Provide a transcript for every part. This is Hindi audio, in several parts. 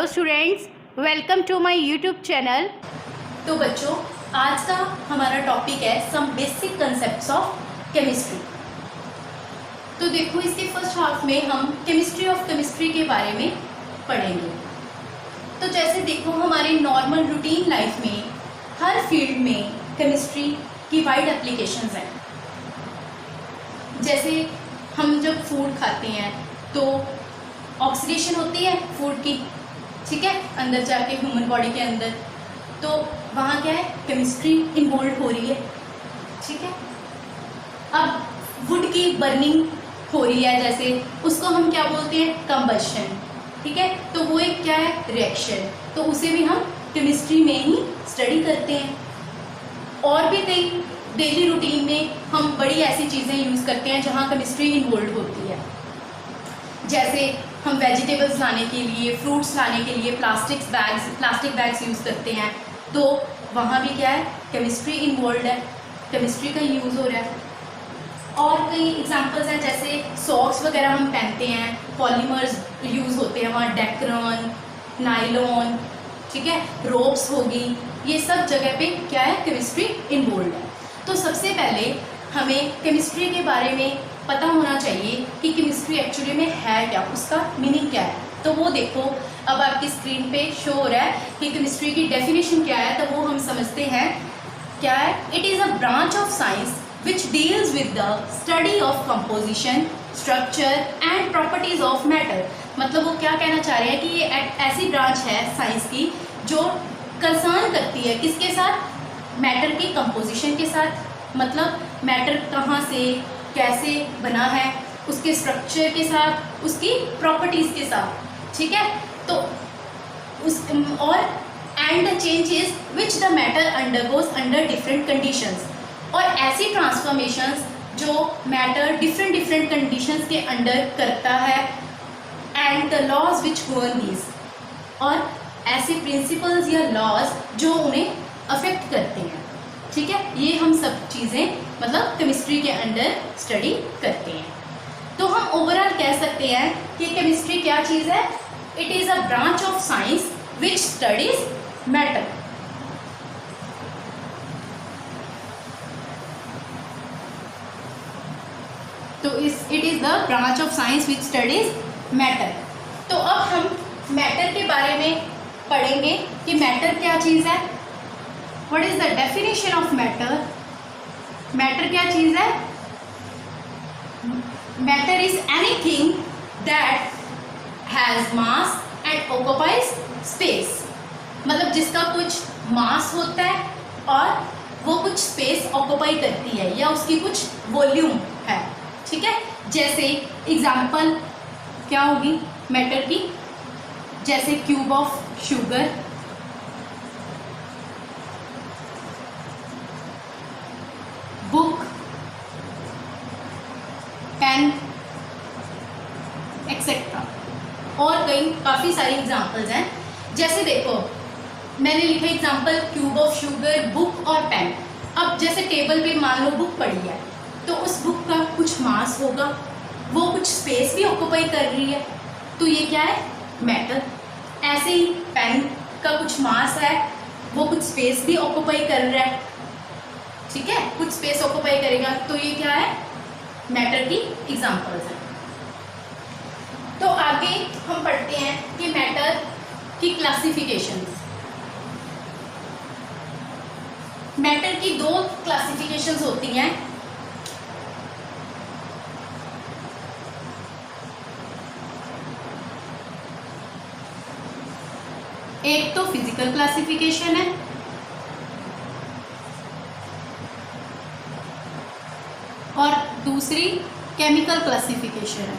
Students, welcome to my YouTube channel. तो बच्चों, आज का हमारा टॉपिक है some basic concepts of chemistry. तो देखो, इसके फर्स्ट हाफ में हम केमिस्ट्री ऑफ केमिस्ट्री के बारे में पढ़ेंगे। तो जैसे देखो, हमारे नॉर्मल रूटीन लाइफ में हर फील्ड में केमिस्ट्री की वाइड एप्लीकेशंस हैं। जैसे हम जब फूड खाते हैं तो ऑक्सीडेशन होती है फूड की, ठीक है, अंदर जाके ह्यूमन बॉडी के अंदर, तो वहाँ क्या है, केमिस्ट्री इन्वॉल्व हो रही है, ठीक है। अब वुड की बर्निंग हो रही है, जैसे उसको हम क्या बोलते हैं, कंबशन, ठीक है। तो वो एक क्या है, रिएक्शन, तो उसे भी हम केमिस्ट्री में ही स्टडी करते हैं। और भी कई डेली रूटीन में हम बड़ी ऐसी चीज़ें यूज़ करते हैं जहाँ केमिस्ट्री इन्वॉल्व होती है। जैसे हम वेजिटेबल्स लाने के लिए, फ्रूट्स लाने के लिए प्लास्टिक बैग्स यूज़ करते हैं, तो वहाँ भी क्या है, केमिस्ट्री इन्वॉल्व है, केमिस्ट्री का यूज़ हो रहा है। और कई एग्जांपल्स हैं, जैसे सॉक्स वगैरह हम पहनते हैं, पॉलीमर्स यूज़ होते हैं वहाँ, डेक्रॉन, नायलॉन, ठीक है, रोप्स होगी, ये सब जगह पे क्या है, केमिस्ट्री इन्वॉल्व है। तो सबसे पहले हमें केमिस्ट्री के बारे में पता होना चाहिए कि केमिस्ट्री एक्चुअली में है क्या, उसका मीनिंग क्या है। तो वो देखो, अब आपकी स्क्रीन पे शो हो रहा है कि केमिस्ट्री की डेफिनेशन क्या है, तो वो हम समझते हैं क्या है। It is a branch of science which deals with the study of composition, structure and properties of matter. मतलब वो क्या कहना चाह रहे हैं कि ये ऐसी ब्रांच है साइंस की जो कंसर्न करती है किसके साथ, मैटर की कंपोजिशन के साथ, मतलब मैटर कहाँ से कैसे बना है, उसके स्ट्रक्चर के साथ, उसकी प्रॉपर्टीज़ के साथ, ठीक है। तो उस और and the changes which the matter undergoes under different conditions, और ऐसी ट्रांसफॉर्मेशंस जो मैटर डिफरेंट कंडीशंस के अंडर करता है, and the laws which govern these, और ऐसे प्रिंसिपल्स या लॉज जो उन्हें अफेक्ट करते हैं, ठीक है। ये हम सब चीज़ें मतलब केमिस्ट्री के अंडर स्टडी करते हैं। तो हम ओवरऑल कह सकते हैं कि केमिस्ट्री क्या चीज़ है, it is a branch of science which studies matter. तो it is the branch of science which studies matter. तो अब हम मैटर के बारे में पढ़ेंगे कि मैटर क्या चीज़ है, what is the definition of matter. Matter क्या चीज़ है, matter is anything that has mass and occupies space, मतलब जिसका कुछ मास होता है और वो कुछ स्पेस ऑक्युपाई करती है, या उसकी कुछ वॉल्यूम है, ठीक है। जैसे एग्जाम्पल क्या होगी मैटर की, जैसे cube of sugar, book, pen etcetera, और कई काफ़ी सारी एग्जांपल्स हैं। जैसे देखो, मैंने लिखा example cube of sugar, book और पेन। अब जैसे टेबल पे मान लो बुक पड़ी है, तो उस बुक का कुछ मास होगा, वो कुछ स्पेस भी ऑक्युपाई कर रही है, तो ये क्या है, मैटर। ऐसे ही पेन का कुछ मास है, वो कुछ स्पेस भी ऑक्युपाई कर रहा है, ठीक है, कुछ स्पेस ऑक्युपाई करेगा, तो ये क्या है, मैटर की एग्जांपल्स हैं। तो आगे हम पढ़ते हैं कि मैटर की क्लासिफिकेशंस। मैटर की दो क्लासिफिकेशंस होती हैं, एक तो फिजिकल क्लासिफिकेशन है और दूसरी केमिकल क्लासिफिकेशन है।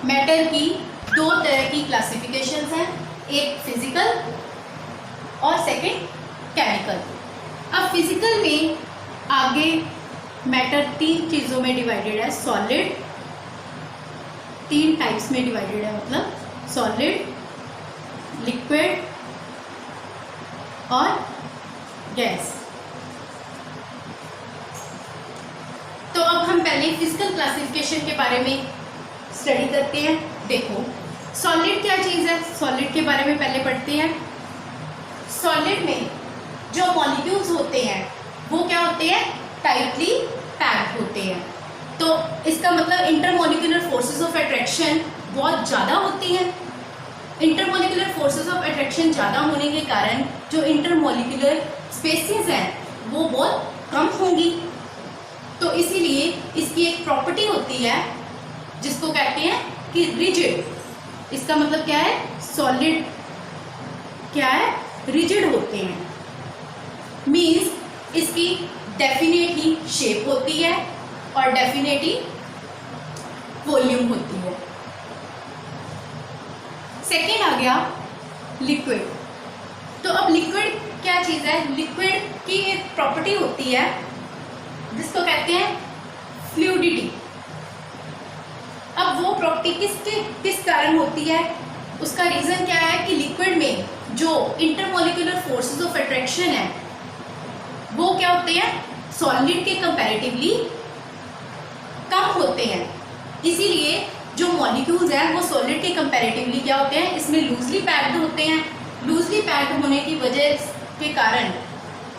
मैटर की दो तरह की क्लासिफिकेशंस हैं, एक फिजिकल और सेकंड केमिकल। अब फिजिकल में आगे मैटर तीन चीज़ों में डिवाइडेड है, सॉलिड, तीन टाइप्स में डिवाइडेड है, मतलब सॉलिड, लिक्विड और गैस। तो अब हम पहले फिजिकल क्लासिफिकेशन के बारे में स्टडी करते हैं। देखो सॉलिड क्या चीज़ है, सॉलिड के बारे में पहले पढ़ते हैं। सॉलिड में जो मॉलिक्यूल्स होते हैं वो क्या होते हैं, टाइटली पैक्ड होते हैं। तो इसका मतलब इंटरमॉलिक्यूलर फोर्सेस ऑफ अट्रैक्शन बहुत ज़्यादा होती हैं। इंटरमॉलिक्यूलर फोर्सेस ऑफ अट्रैक्शन ज़्यादा होने के कारण जो इंटरमॉलिक्यूलर स्पेसीज हैं वो बहुत कम होंगी। तो इसीलिए इसकी एक प्रॉपर्टी होती है जिसको कहते हैं कि रिजिड। इसका मतलब क्या है, सॉलिड क्या है, रिजिड होते हैं। मीन्स इसकी डेफिनेट ही शेप होती है और डेफिनेट ही वॉल्यूम होती है। सेकेंड आ गया लिक्विड। तो अब लिक्विड क्या चीज़ है, लिक्विड की एक प्रॉपर्टी होती है जिसको कहते हैं फ्लूइडिटी। अब वो प्रॉपर्टी किस कारण होती है, उसका रीज़न क्या है कि लिक्विड में जो इंटरमॉलिक्यूलर फोर्सेस ऑफ अट्रैक्शन है वो क्या होते हैं, सॉलिड के कंपैरेटिवली कम होते हैं। इसीलिए जो मॉलिक्यूल्स हैं वो सॉलिड के कंपैरेटिवली क्या होते हैं, इसमें लूजली पैक्ड होते हैं। लूजली पैक्ड होने की वजह के कारण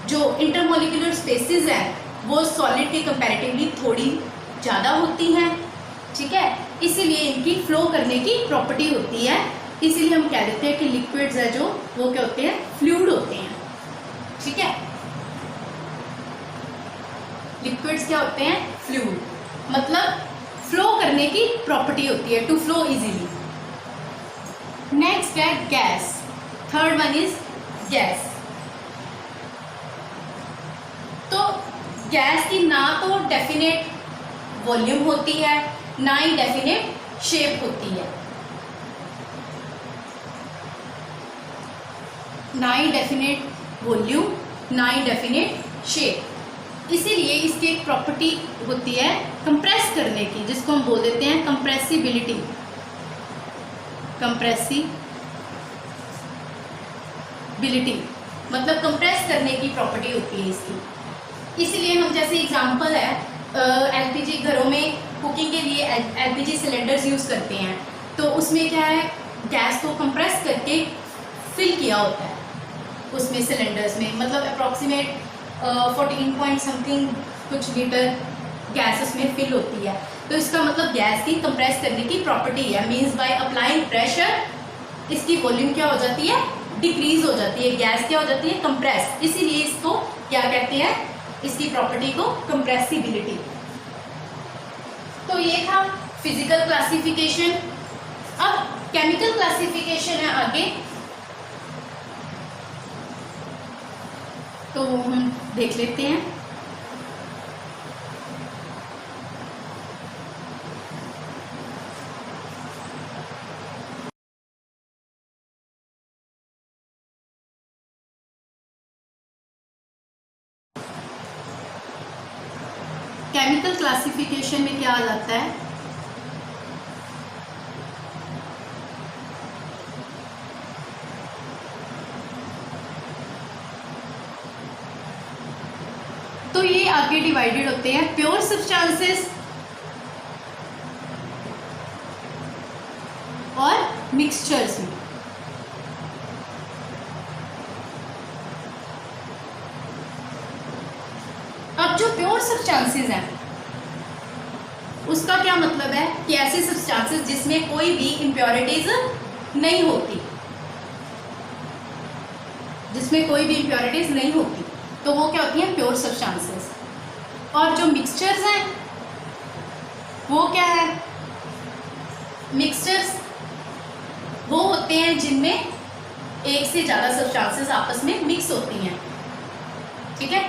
जो इंटरमॉलिक्यूलर स्पेसेस हैं वो सॉलिड के कंपैरेटिवली थोड़ी ज़्यादा होती हैं। ठीक है, इसीलिए इनकी फ्लो करने की प्रॉपर्टी होती है। इसीलिए हम कह देते हैं कि लिक्विड्स है जो वो क्या होते हैं, फ्लूइड होते हैं। ठीक है, लिक्विड्स क्या होते हैं, फ्लूइड, मतलब फ्लो करने की प्रॉपर्टी होती है, टू फ्लो इजीली। नेक्स्ट है gas. Third one is gas. तो गैस की ना तो डेफिनेट वॉल्यूम होती है ना ही डेफिनेट शेप होती है, ना ही डेफिनेट वॉल्यूम ना ही डेफिनेट शेप। इसीलिए इसकी एक प्रॉपर्टी होती है कंप्रेस करने की, जिसको हम बोल देते हैं कंप्रेसिबिलिटी। कंप्रेसिबिलिटी मतलब कंप्रेस करने की प्रॉपर्टी होती है इसकी। इसीलिए हम जैसे एग्जांपल है एलपीजी, घरों में कुकिंग के लिए एलपीजी सिलेंडर्स यूज़ करते हैं। तो उसमें क्या है, गैस को कंप्रेस करके फिल किया होता है उसमें सिलेंडर्स में, मतलब अप्रॉक्सीमेट 14 पॉइंट समथिंग कुछ लीटर गैस उसमें फिल होती है। तो इसका मतलब गैस की कंप्रेस करने की प्रॉपर्टी है। मीन्स बाय अप्लाइंग प्रेशर इसकी वॉल्यूम क्या हो जाती है, डिक्रीज हो जाती है, गैस क्या हो जाती है, कंप्रेस। इसीलिए इसको क्या कहते हैं, इसकी प्रॉपर्टी को कंप्रेसिबिलिटी। तो ये था फिजिकल क्लासिफिकेशन। अब केमिकल क्लासिफिकेशन है आगे, तो वो हम देख लेते हैं। केमिकल क्लासिफिकेशन में क्या आ जाता है, तो ये आगे डिवाइडेड होते हैं प्योर सब्सटेंसेस और मिक्सचर्स में। अब जो प्योर सब्सटेंसेस हैं उसका क्या मतलब है कि ऐसे सब्सटेंसेस जिसमें कोई भी इम्प्योरिटीज नहीं होती, जिसमें कोई भी इम्प्योरिटीज नहीं होती, तो वो क्या होती हैं, प्योर सब्सटेंसेस। और जो मिक्सचर्स हैं वो क्या है, मिक्सचर्स वो होते हैं जिनमें एक से ज़्यादा सब्सटेंसेस आपस में मिक्स होती हैं। ठीक है,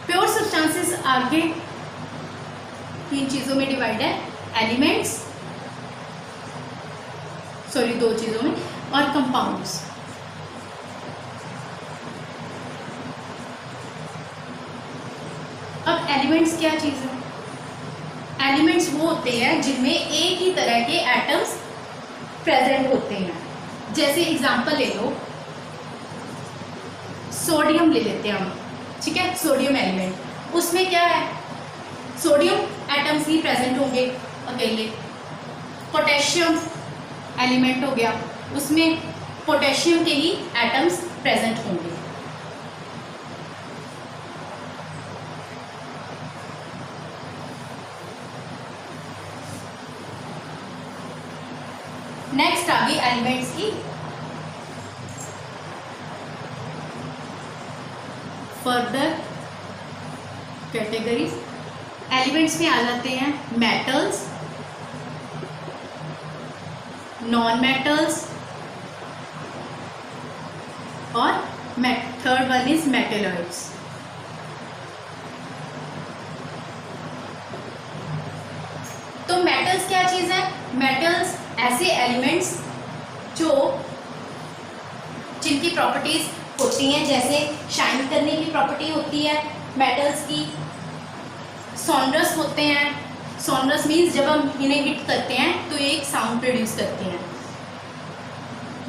प्योर सब्सटेंसेस आगे 3 चीज़ों में डिवाइड है, एलिमेंट्स, सॉरी 2 चीज़ों में, और कंपाउंड्स। अब एलिमेंट्स क्या चीज़ है, एलिमेंट्स वो होते हैं जिनमें एक ही तरह के एटम्स प्रेजेंट होते हैं। जैसे एग्जांपल ले लो, सोडियम ले लेते हैं हम। ठीक है, सोडियम एलिमेंट, उसमें क्या है, सोडियम एटम्स ही प्रेजेंट होंगे अकेले। पोटेशियम एलिमेंट हो गया, उसमें पोटेशियम के ही एटम्स प्रेजेंट होंगे। नेक्स्ट आ गई एलिमेंट्स की फर्दर कैटेगरीज। एलिमेंट्स में आ जाते हैं मेटल्स, नॉन मेटल्स और थर्ड वन इज मेटलॉइड्स। तो मेटल्स क्या चीज़ है? मेटल्स ऐसे एलिमेंट्स जिनकी प्रॉपर्टीज होती हैं, जैसे शाइन करने की प्रॉपर्टी होती है मेटल्स की, सोनरस होते हैं। सोनरस मीन्स जब हम इन्हें हिट करते हैं तो ये एक साउंड प्रोड्यूस करते हैं।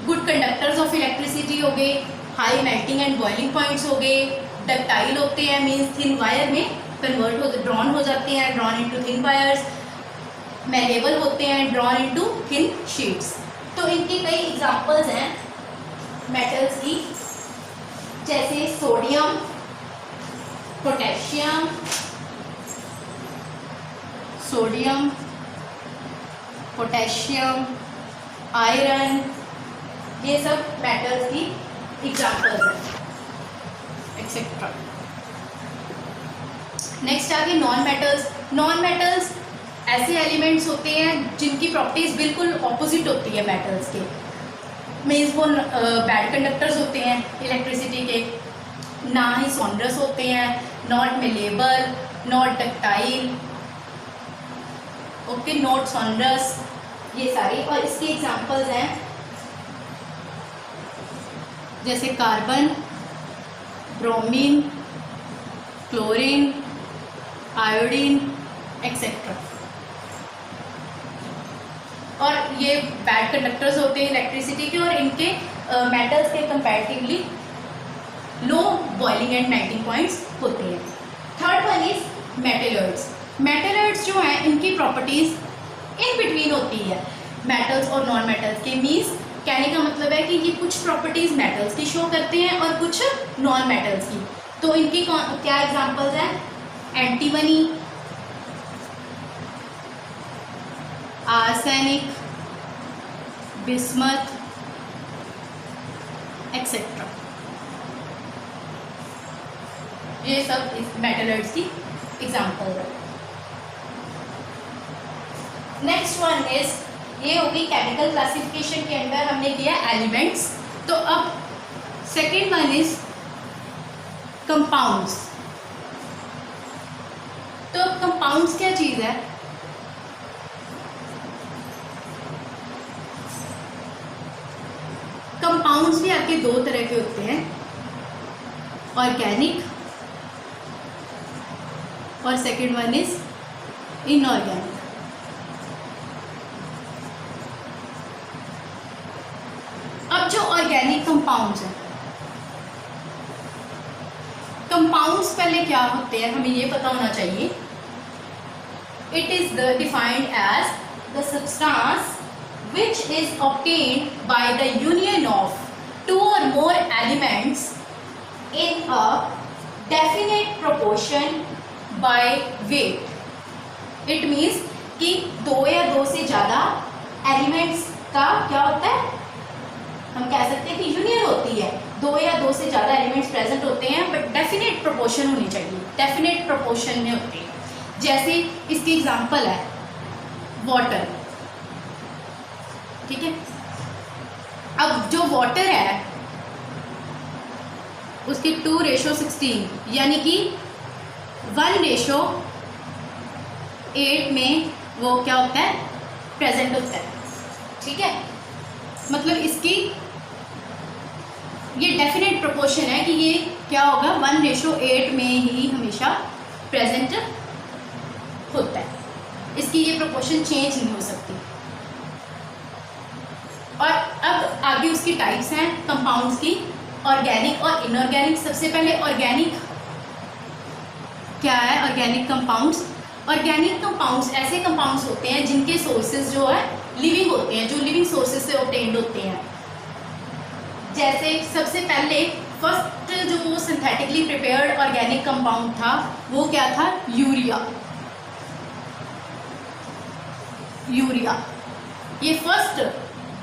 गुड कंडक्टर्स ऑफ इलेक्ट्रिसिटी हो गए, high melting and boiling points हो गए, डक्टाइल होते हैं मीन्स थिन वायर में कन्वर्ट हो ड्रॉन हो जाते हैं, drawn into thin wires. Malleable होते हैं, ड्रॉन इनटू थिन शीट्स। तो इनके कई एग्जांपल्स हैं मेटल्स की, जैसे sodium, potassium, sodium, potassium, iron, ये सब मेटल्स की एग्जांपल्स हैं, एक्सेट्रा। नेक्स्ट आ गए नॉन मेटल्स। नॉन मेटल्स ऐसे एलिमेंट्स होते हैं जिनकी प्रॉपर्टीज बिल्कुल ऑपोजिट होती है मेटल्स के। मीन्स वो बैड कंडक्टर्स होते हैं इलेक्ट्रिसिटी के, ना ही सोनरस होते हैं, not malleable, not ductile, okay, not sonorous, ये सारे। और इसके एग्जांपल्स हैं जैसे carbon, bromine, chlorine, iodine, etcetera. और ये बैड कंडक्टर्स होते हैं इलेक्ट्रिसिटी के, और इनके मेटल्स के comparatively low boiling and melting points होते हैं। Third one is metalloids. Metalloids जो हैं इनकी प्रॉपर्टीज इन बिटवीन होती है मेटल्स और नॉन मेटल्स के। मीन्स कहने का मतलब है कि ये कुछ प्रॉपर्टीज मेटल्स की शो करते हैं और कुछ नॉन मेटल्स की। तो इनकी क्या एग्जांपल्स हैं? Antimony, arsenic, bismuth, etcetera. ये सब इस मेटलॉइड्स की एग्जांपल है। नेक्स्ट वन इज, ये होगी केमिकल क्लासिफिकेशन के अंदर हमने किया एलिमेंट्स। तो अब सेकेंड वन इज कंपाउंड्स। तो कंपाउंड्स क्या चीज़ है? कंपाउंड्स भी आपके दो तरह के होते हैं, ऑर्गेनिक और सेकेंड वन इज इनऑर्गेनिक। अब जो ऑर्गेनिक कंपाउंड्स हैं, कंपाउंड्स पहले क्या होते हैं हमें ये पता होना चाहिए। It is defined as the substance which is obtained by the union of two or more elements in a definite proportion by weight. It means कि दो या दो से ज़्यादा एलिमेंट्स का क्या होता है, हम कह सकते हैं कि यूनियन होती है। दो या दो से ज़्यादा एलिमेंट्स प्रेजेंट होते हैं, बट डेफिनेट प्रोपोर्शन होनी चाहिए, डेफिनेट प्रोपोर्शन में होते हैं। जैसे इसकी एग्जांपल है वाटर, ठीक है। अब जो वाटर है उसकी 2:16 यानी कि 1:8 में वो क्या होता है, प्रेजेंट होता है, ठीक है। मतलब इसकी ये डेफिनेट प्रोपोर्शन है कि ये क्या होगा, 1:8 में ही हमेशा प्रेजेंट होता है। इसकी ये प्रोपोर्शन चेंज नहीं हो सकती। और अब आगे उसकी टाइप्स हैं कंपाउंड्स की, ऑर्गेनिक और इनऑर्गेनिक। सबसे पहले ऑर्गेनिक क्या है, ऑर्गेनिक कंपाउंड्स ऑर्गेनिक कंपाउंड्स ऐसे कंपाउंड्स होते हैं जिनके सोर्सेज जो है लिविंग होते हैं, जो लिविंग सोर्सेज से ऑब्टेन्ड होते हैं। जैसे सबसे पहले फर्स्ट जो सिंथेटिकली प्रिपेयर्ड ऑर्गेनिक कंपाउंड था वो क्या था, यूरिया। यूरिया ये first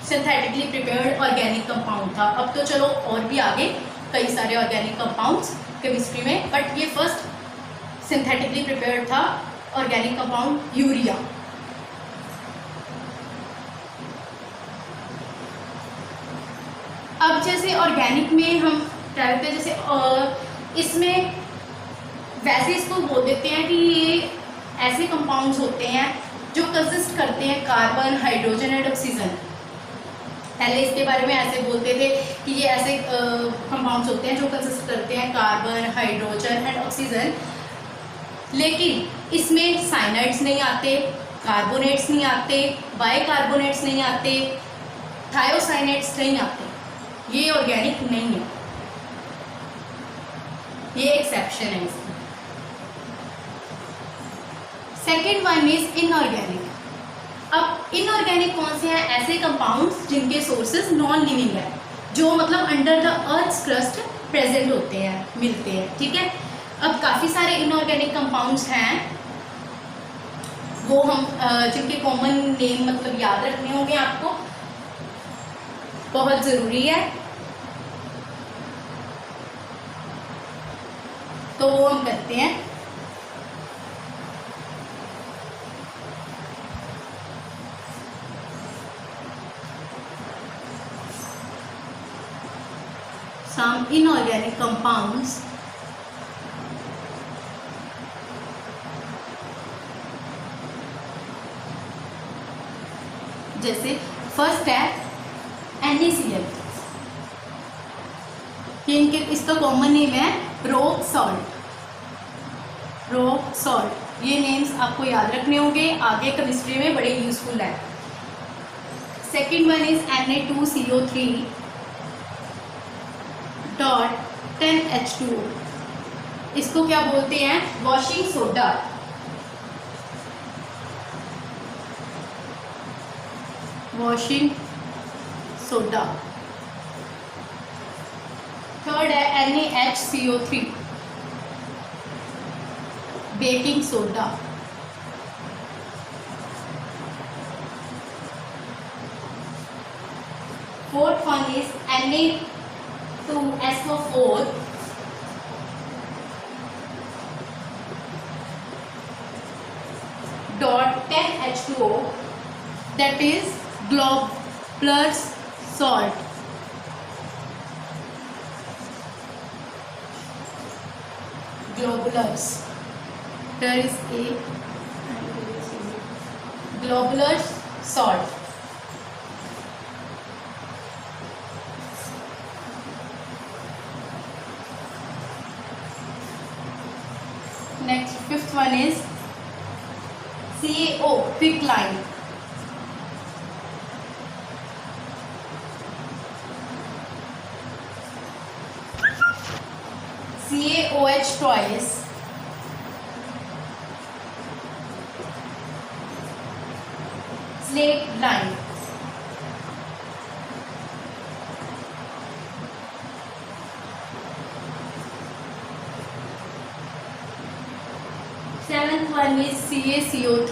synthetically prepared organic compound था। अब तो चलो और भी आगे कई सारे ऑर्गेनिक कंपाउंड्स केमिस्ट्री में, बट ये फर्स्ट सिंथेटिकली प्रिपेयर्ड था ऑर्गेनिक कंपाउंड यूरिया। अब जैसे ऑर्गेनिक में हम ट्राई करते हैं, जैसे इसमें वैसे इसको बोल देते हैं कि ये ऐसे कंपाउंड्स होते हैं जो कंसिस्ट करते हैं कार्बन, हाइड्रोजन एंड ऑक्सीजन। पहले इसके बारे में ऐसे बोलते थे कि ये ऐसे कंपाउंड्स होते हैं जो कंसिस्ट करते हैं कार्बन, हाइड्रोजन एंड ऑक्सीजन। लेकिन इसमें साइनाइड्स नहीं आते, कार्बोनेट्स नहीं आते, बाइकार्बोनेट्स नहीं आते, थायोसाइनेट्स नहीं आते। ये ऑर्गेनिक नहीं है, ये एक्सेप्शन है इसमें। Second one is inorganic. अब इनऑर्गेनिक कौन से हैं, ऐसे कंपाउंड्स जिनके सोर्सेज नॉन लिविंग है, जो मतलब under the earth crust present होते हैं, मिलते हैं, ठीक है। अब काफ़ी सारे इनऑर्गेनिक कंपाउंड्स हैं, वो हम जिनके कॉमन नेम मतलब याद रखने होंगे आपको, बहुत ज़रूरी है। तो वो हम करते हैं। Some inorganic compounds जैसे फर्स्ट है NaCl। इनके इसका कॉमन नेम है रॉक सॉल्ट। रॉक सॉल्ट, ये नेम्स आपको याद रखने होंगे, आगे केमिस्ट्री में बड़े यूजफुल है। Second one is Na2CO3 dot 10H2O। इसको क्या बोलते हैं, washing soda. Washing soda. Third है NaHCO3 baking soda. Fourth one is Na2SO4 dot 10H2O, that is globulars salt। globulars, there is a globulars salt। Next, fifth one is CaO, quicklime। CaOH twice, slate lime। Seventh one is CaCO3।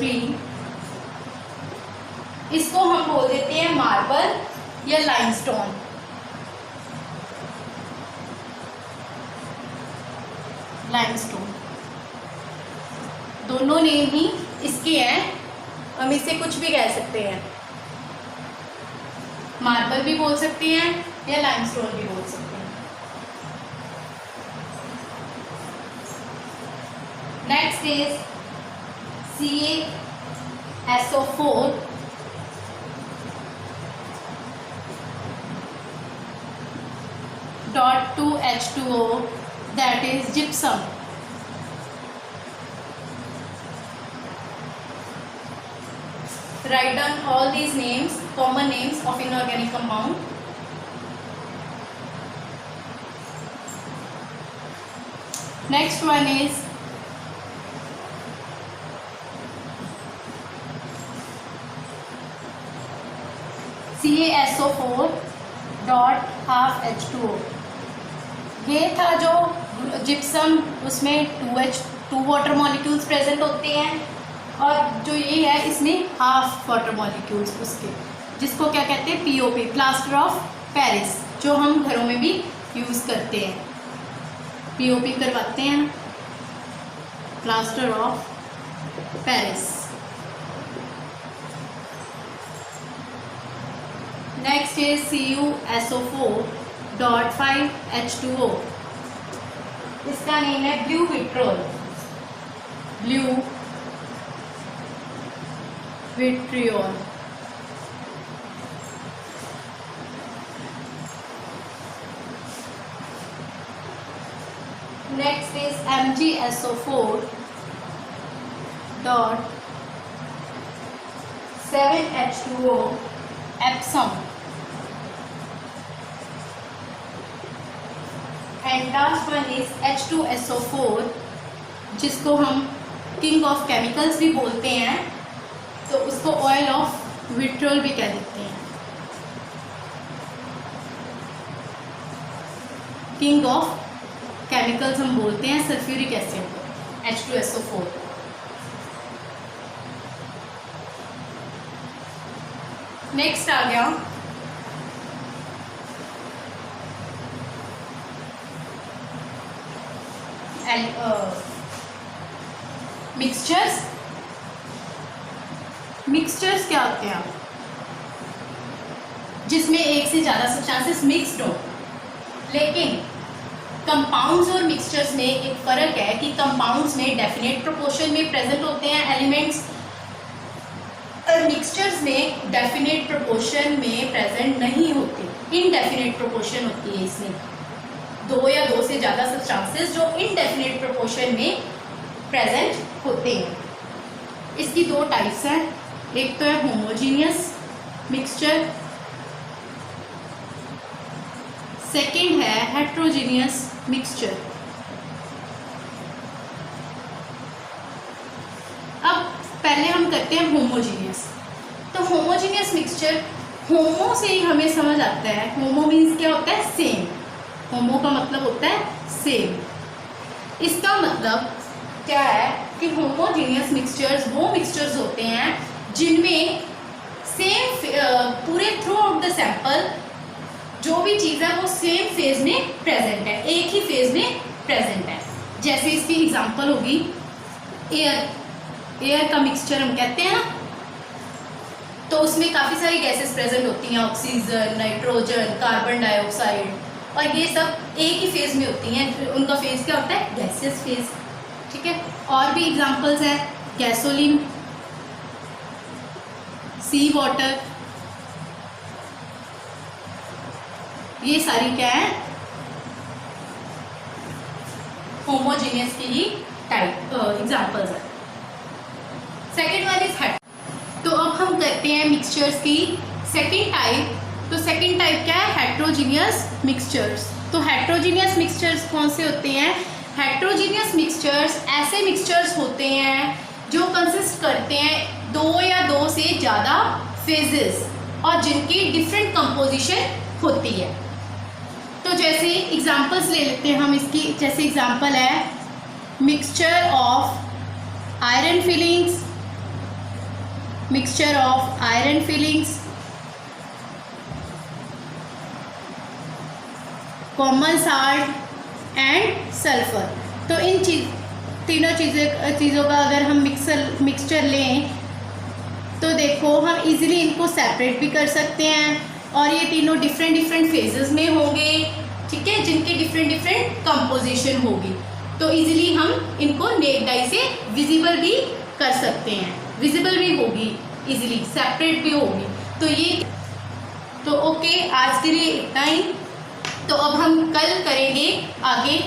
इसको हम बोल देते हैं मार्बल या लाइमस्टोन। लाइमस्टोन, दोनों नेम ही इसके हैं, हम इसे कुछ भी कह सकते हैं, मार्बल भी बोल सकते हैं या लाइमस्टोन भी बोल सकते हैं। Next is CaSO4 dot 2H2O, that is gypsum। Write down all these names, common names of inorganic compound। Next one is SO4 dot half H2O। ये था जो जिप्सम, उसमें 2 वाटर मॉलिक्यूल्स प्रेजेंट होते हैं, और जो ये है इसमें हाफ वाटर मॉलिक्यूल्स उसके, जिसको क्या कहते हैं POP, प्लास्टर ऑफ पेरिस, जो हम घरों में भी यूज़ करते हैं। POP करवाते हैं, plaster of Paris. Next is CuSO4.5H2O। इसका नेम है blue vitriol, blue vitriol. Next is MgSO4.7H2O, Epsom. And last one is H2SO4, जिसको हम किंग ऑफ केमिकल्स भी बोलते हैं, तो उसको ऑयल ऑफ विट्रोल भी कह देते हैं। किंग ऑफ केमिकल्स हम बोलते हैं सल्फ्यूरिक एसिड को, H2SO4। नेक्स्ट आ गया मिक्सचर्स। मिक्सचर्स क्या होते हैं? जिसमें एक से ज़्यादा सब्सटेंसेस मिक्स्ड हो। लेकिन कंपाउंड्स और मिक्सचर्स में एक फ़र्क है कि कंपाउंड्स में डेफिनेट प्रोपोर्शन में प्रेजेंट होते हैं एलिमेंट्स, और मिक्सचर्स में डेफिनेट प्रोपोर्शन में प्रेजेंट नहीं होते, इनडेफिनेट प्रोपोर्शन होती है इसमें। 2 या 2 से ज़्यादा सब्सटेंसेस जो इनडेफिनेट प्रोपोर्शन में प्रेजेंट होते हैं। इसकी 2 टाइप्स हैं, एक तो है होमोजीनियस मिक्सचर, सेकेंड है हेट्रोजीनियस मिक्सचर। अब पहले हम करते हैं होमोजीनियस। तो होमोजीनियस मिक्सचर, होमो से ही हमें समझ आता है, होमो मीन्स क्या होता है? सेम। होमो का मतलब होता है सेम। इसका मतलब क्या है कि होमोजीनियस मिक्सचर्स वो मिक्सचर्स होते हैं जिनमें सेम पूरे थ्रू आउट द सैंपल जो भी चीज़ है वो सेम फेज में प्रेजेंट है, एक ही फेज में प्रेजेंट है। जैसे इसकी एग्जांपल होगी एयर। एयर का मिक्सचर हम कहते हैं ना, तो उसमें काफ़ी सारी गैसेस प्रेजेंट होती हैं, ऑक्सीजन, नाइट्रोजन, कार्बन डाइऑक्साइड, और ये सब एक ही फेज में होती हैं। उनका फेज क्या होता है? Gaseous phase. ठीक है। और भी एग्जांपल्स हैं, गैसोलीन, सी वाटर, ये सारी क्या है? होमोजीनियस की ही टाइप एग्जांपल्स है। Second one is hate. तो अब हम करते हैं मिक्सचर्स की सेकेंड टाइप। तो सेकेंड टाइप क्या है? Heterogeneous mixtures. तो हेट्रोजीनियस मिक्सचर्स कौन से होते हैं? हेट्रोजीनियस मिक्सचर्स ऐसे मिक्सचर्स होते हैं जो कंसिस्ट करते हैं 2 या 2 से ज़्यादा फेजेस और जिनकी डिफरेंट कंपोजिशन होती है। तो जैसे एग्जांपल्स ले लेते हैं हम इसकी। जैसे एग्जांपल है mixture of iron filings, mixture of iron filings, common salt and sulphur. तो इन तीनों चीज़ों का अगर हम मिक्सचर लें तो देखो हम इजीली इनको सेपरेट भी कर सकते हैं, और ये तीनों डिफरेंट फेजेस में होंगे, ठीक है, जिनके डिफरेंट कंपोजिशन होगी। तो इजीली हम इनको नेक्ड आई से विजिबल भी कर सकते हैं, विजिबल भी होगी इजीली, सेपरेट भी होगी। तो ओके, आज के लिए इतना ही। तो अब हम कल करेंगे आगे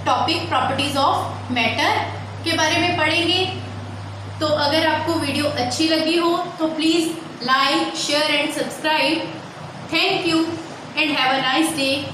टॉपिक प्रॉपर्टीज ऑफ मैटर के बारे में पढ़ेंगे। तो अगर आपको वीडियो अच्छी लगी हो तो please like, share and subscribe. Thank you and have a nice day.